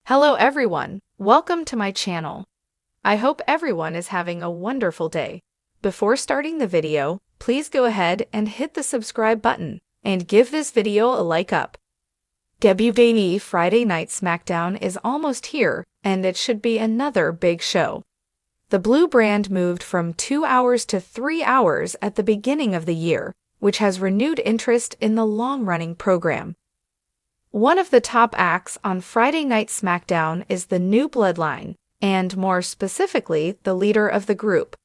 Hello everyone, welcome to my channel. I hope everyone is having a wonderful day. Before starting the video, please go ahead and hit the subscribe button and give this video a like up. WWE Friday Night SmackDown is almost here, and it should be another big show. The blue brand moved from 2 hours to 3 hours at the beginning of the year, which has renewed interest in the long-running program. One of the top acts on Friday Night SmackDown is the New Bloodline, and more specifically, the leader of the group.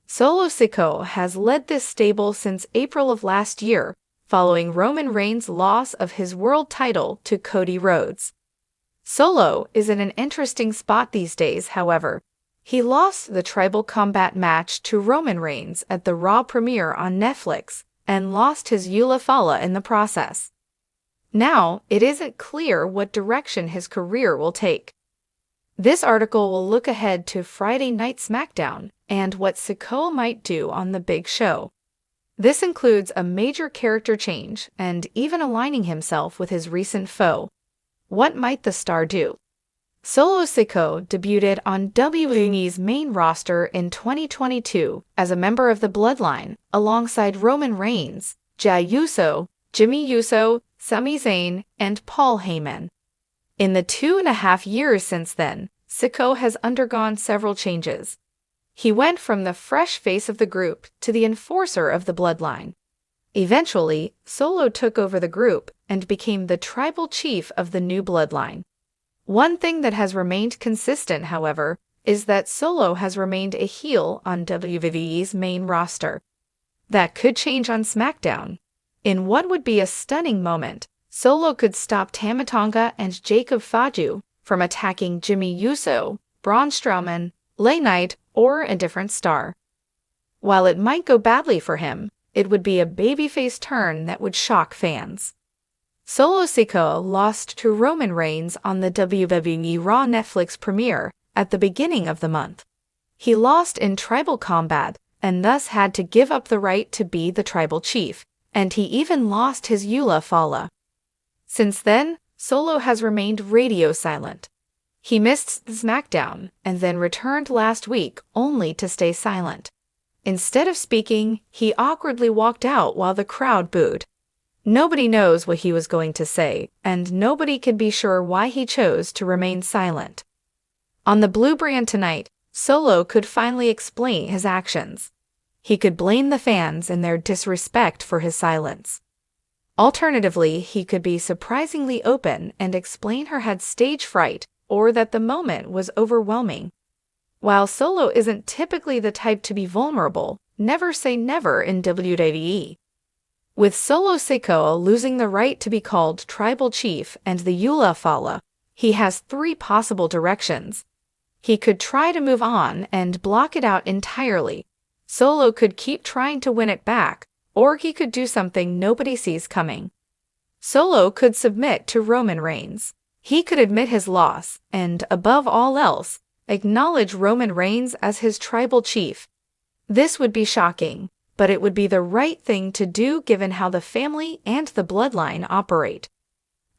Solo Sikoa has led this stable since April of last year, following Roman Reigns' loss of his world title to Cody Rhodes. Solo is in an interesting spot these days, however. He lost the Tribal Combat match to Roman Reigns at the Raw premiere on Netflix and lost his Wwe in the process. Now, it isn't clear what direction his career will take. This article will look ahead to Friday Night SmackDown and what Sikoa might do on the big show. This includes a major character change and even aligning himself with his recent foe. What might the star do? Solo Sikoa debuted on WWE's main roster in 2022 as a member of the Bloodline, alongside Roman Reigns, Jey Uso, Jimmy Uso, Sami Zayn, and Paul Heyman. In the 2.5 years since then, Sikoa has undergone several changes. He went from the fresh face of the group to the enforcer of the Bloodline. Eventually, Solo took over the group and became the tribal chief of the New Bloodline. One thing that has remained consistent, however, is that Solo has remained a heel on WWE's main roster. That could change on SmackDown. In what would be a stunning moment, Solo could stop Tama Tonga and Jacob Fatu from attacking Jimmy Uso, Braun Strowman, LA Knight, or a different star. While it might go badly for him, it would be a babyface turn that would shock fans. Solo Sikoa lost to Roman Reigns on the WWE Raw Netflix premiere at the beginning of the month. He lost in Tribal Combat and thus had to give up the right to be the tribal chief, and he even lost his Wwe. Since then, Solo has remained radio silent. He missed SmackDown and then returned last week only to stay silent. Instead of speaking, he awkwardly walked out while the crowd booed. Nobody knows what he was going to say, and nobody can be sure why he chose to remain silent. On the blue brand tonight, Solo could finally explain his actions. He could blame the fans and their disrespect for his silence. Alternatively, he could be surprisingly open and explain he had stage fright or that the moment was overwhelming. While Solo isn't typically the type to be vulnerable, never say never in WWE. With Solo Sikoa losing the right to be called tribal chief and the Wwe, he has 3 possible directions. He could try to move on and block it out entirely. Solo could keep trying to win it back, or he could do something nobody sees coming. Solo could submit to Roman Reigns. He could admit his loss and, above all else, acknowledge Roman Reigns as his tribal chief. This would be shocking, but it would be the right thing to do given how the family and the Bloodline operate.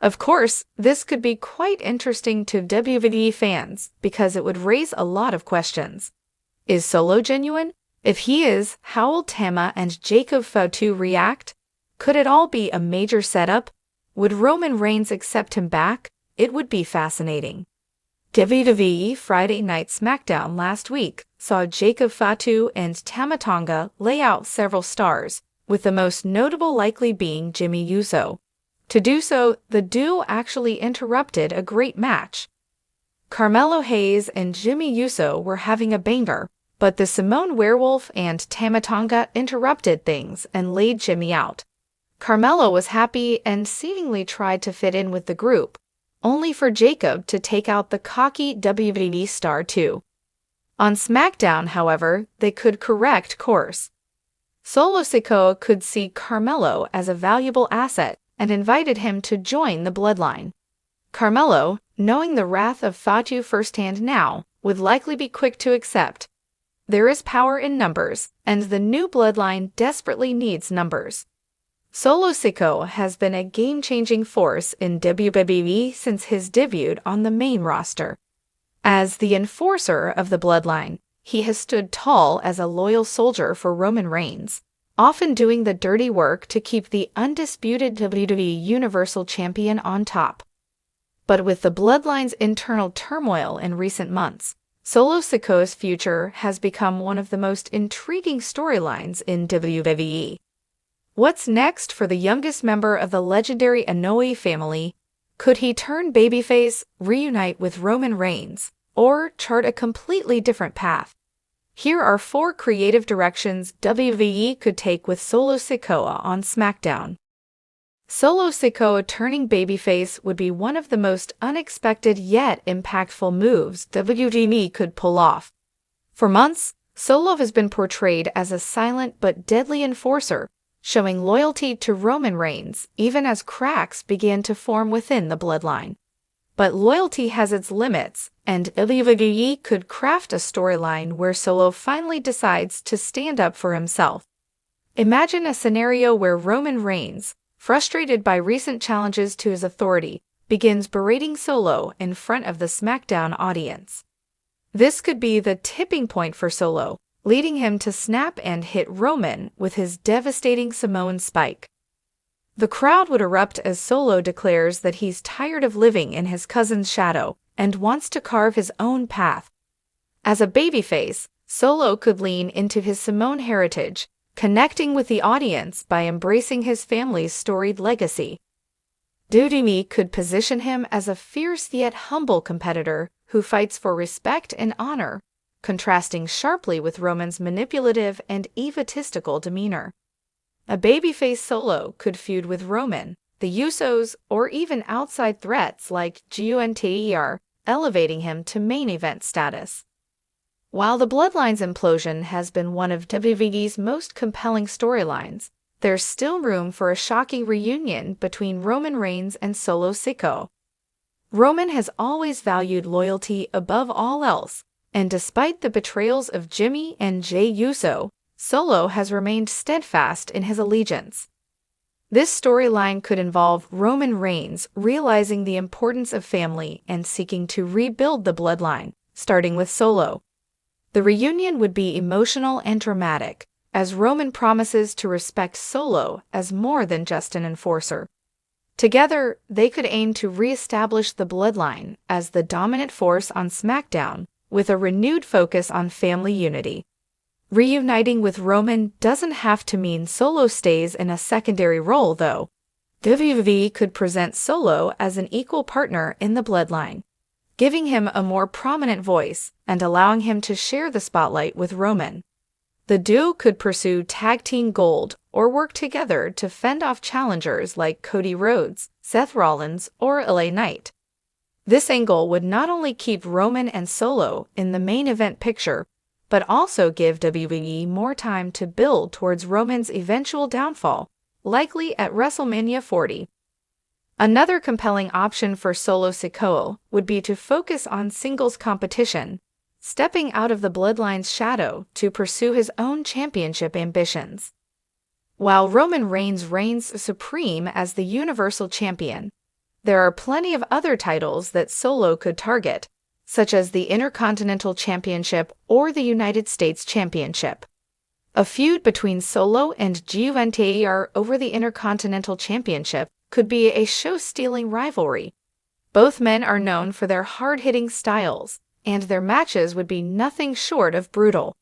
Of course, this could be quite interesting to WWE fans because it would raise a lot of questions. Is Solo genuine? If he is, how will Tama and Jacob Fatu react? Could it all be a major setup? Would Roman Reigns accept him back? It would be fascinating. WWE Friday Night SmackDown last week saw Jacob Fatu and Tama Tonga lay out several stars, with the most notable likely being Jimmy Uso. To do so, the duo actually interrupted a great match. Carmelo Hayes and Jimmy Uso were having a banger, but the Simone Werewolf and Tama Tonga interrupted things and laid Jimmy out. Carmelo was happy and seemingly tried to fit in with the group, only for Jacob to take out the cocky WWE star too. On SmackDown, however, they could correct course. Solo Sikoa could see Carmelo as a valuable asset and invited him to join the Bloodline. Carmelo, knowing the wrath of Fatu firsthand now, would likely be quick to accept. There is power in numbers, and the New Bloodline desperately needs numbers. Solo Sikoa has been a game-changing force in WWE since his debut on the main roster. As the enforcer of the bloodline, he has stood tall as a loyal soldier for Roman Reigns, often doing the dirty work to keep the undisputed WWE Universal Champion on top. But with the bloodline's internal turmoil in recent months, Solo Sikoa's future has become one of the most intriguing storylines in WWE. What's next for the youngest member of the legendary Wwe family? Could he turn babyface, reunite with Roman Reigns, or chart a completely different path? Here are 4 creative directions WWE could take with Solo Sikoa on SmackDown. Solo Sikoa turning babyface would be one of the most unexpected yet impactful moves WWE could pull off. For months, Solo has been portrayed as a silent but deadly enforcer, showing loyalty to Roman Reigns even as cracks began to form within the bloodline. But loyalty has its limits, and WWE could craft a storyline where Solo finally decides to stand up for himself. Imagine a scenario where Roman Reigns, frustrated by recent challenges to his authority, begins berating Solo in front of the SmackDown audience. This could be the tipping point for Solo, leading him to snap and hit Roman with his devastating Samoan spike. The crowd would erupt as Solo declares that he's tired of living in his cousin's shadow and wants to carve his own path. As a babyface, Solo could lean into his Samoan heritage, connecting with the audience by embracing his family's storied legacy. WWE could position him as a fierce yet humble competitor who fights for respect and honor, contrasting sharply with Roman's manipulative and egotistical demeanor. A babyface Solo could feud with Roman, the Usos, or even outside threats like Gunter, elevating him to main event status. While the Bloodline's implosion has been one of WWE's most compelling storylines, there's still room for a shocking reunion between Roman Reigns and Solo Sikoa. Roman has always valued loyalty above all else, and despite the betrayals of Jimmy and Jey Uso, Solo has remained steadfast in his allegiance. This storyline could involve Roman Reigns realizing the importance of family and seeking to rebuild the bloodline, starting with Solo. The reunion would be emotional and dramatic, as Roman promises to respect Solo as more than just an enforcer. Together, they could aim to re-establish the bloodline as the dominant force on SmackDown, with a renewed focus on family unity. Reuniting with Roman doesn't have to mean Solo stays in a secondary role, though. WWE could present Solo as an equal partner in the bloodline, giving him a more prominent voice and allowing him to share the spotlight with Roman. The duo could pursue tag team gold or work together to fend off challengers like Cody Rhodes, Seth Rollins, or LA Knight. This angle would not only keep Roman and Solo in the main event picture, but also give WWE more time to build towards Roman's eventual downfall, likely at WrestleMania 40. Another compelling option for Solo Sikoa would be to focus on singles competition, stepping out of the bloodline's shadow to pursue his own championship ambitions. While Roman Reigns reigns supreme as the Universal Champion, there are plenty of other titles that Solo could target, such as the Intercontinental Championship or the United States Championship. A feud between Solo and Gunter over the Intercontinental Championship could be a show-stealing rivalry. Both men are known for their hard-hitting styles, and their matches would be nothing short of brutal.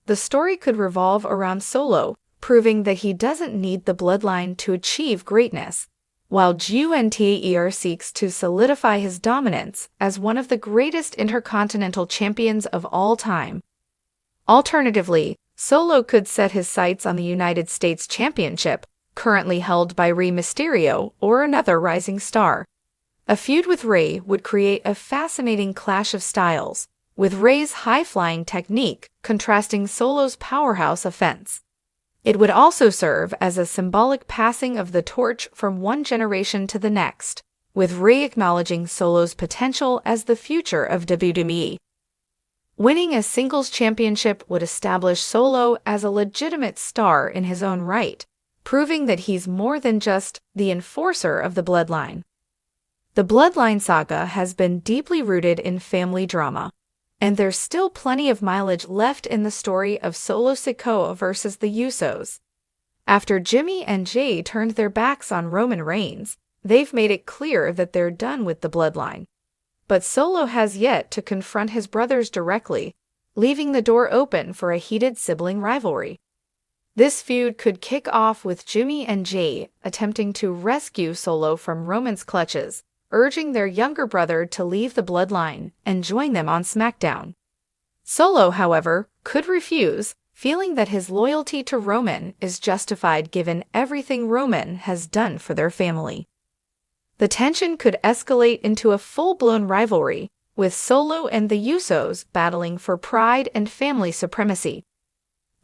The story could revolve around Solo, proving that he doesn't need the bloodline to achieve greatness, while Gunter seeks to solidify his dominance as one of the greatest intercontinental champions of all time. Alternatively, Solo could set his sights on the United States Championship, currently held by Rey Mysterio or another rising star. A feud with Rey would create a fascinating clash of styles, with Rey's high-flying technique contrasting Solo's powerhouse offense. It would also serve as a symbolic passing of the torch from one generation to the next, with Rey acknowledging Solo's potential as the future of WWE. Winning a singles championship would establish Solo as a legitimate star in his own right, proving that he's more than just the enforcer of the bloodline. The bloodline saga has been deeply rooted in family drama, and there's still plenty of mileage left in the story of Solo Sikoa versus the Usos. After Jimmy and Jay turned their backs on Roman Reigns, they've made it clear that they're done with the bloodline. But Solo has yet to confront his brothers directly, leaving the door open for a heated sibling rivalry. This feud could kick off with Jimmy and Jay attempting to rescue Solo from Roman's clutches, urging their younger brother to leave the bloodline and join them on SmackDown. Solo, however, could refuse, feeling that his loyalty to Roman is justified given everything Roman has done for their family. The tension could escalate into a full-blown rivalry, with Solo and the Usos battling for pride and family supremacy.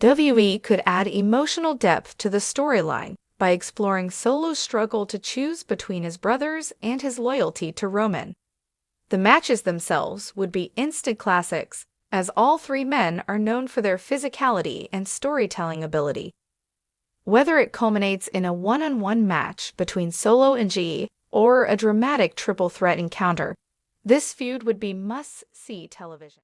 WWE could add emotional depth to the storyline by exploring Solo's struggle to choose between his brothers and his loyalty to Roman. The matches themselves would be instant classics, as all three men are known for their physicality and storytelling ability. Whether it culminates in a one-on-one match between Solo and Jay or a dramatic triple threat encounter, this feud would be must-see television.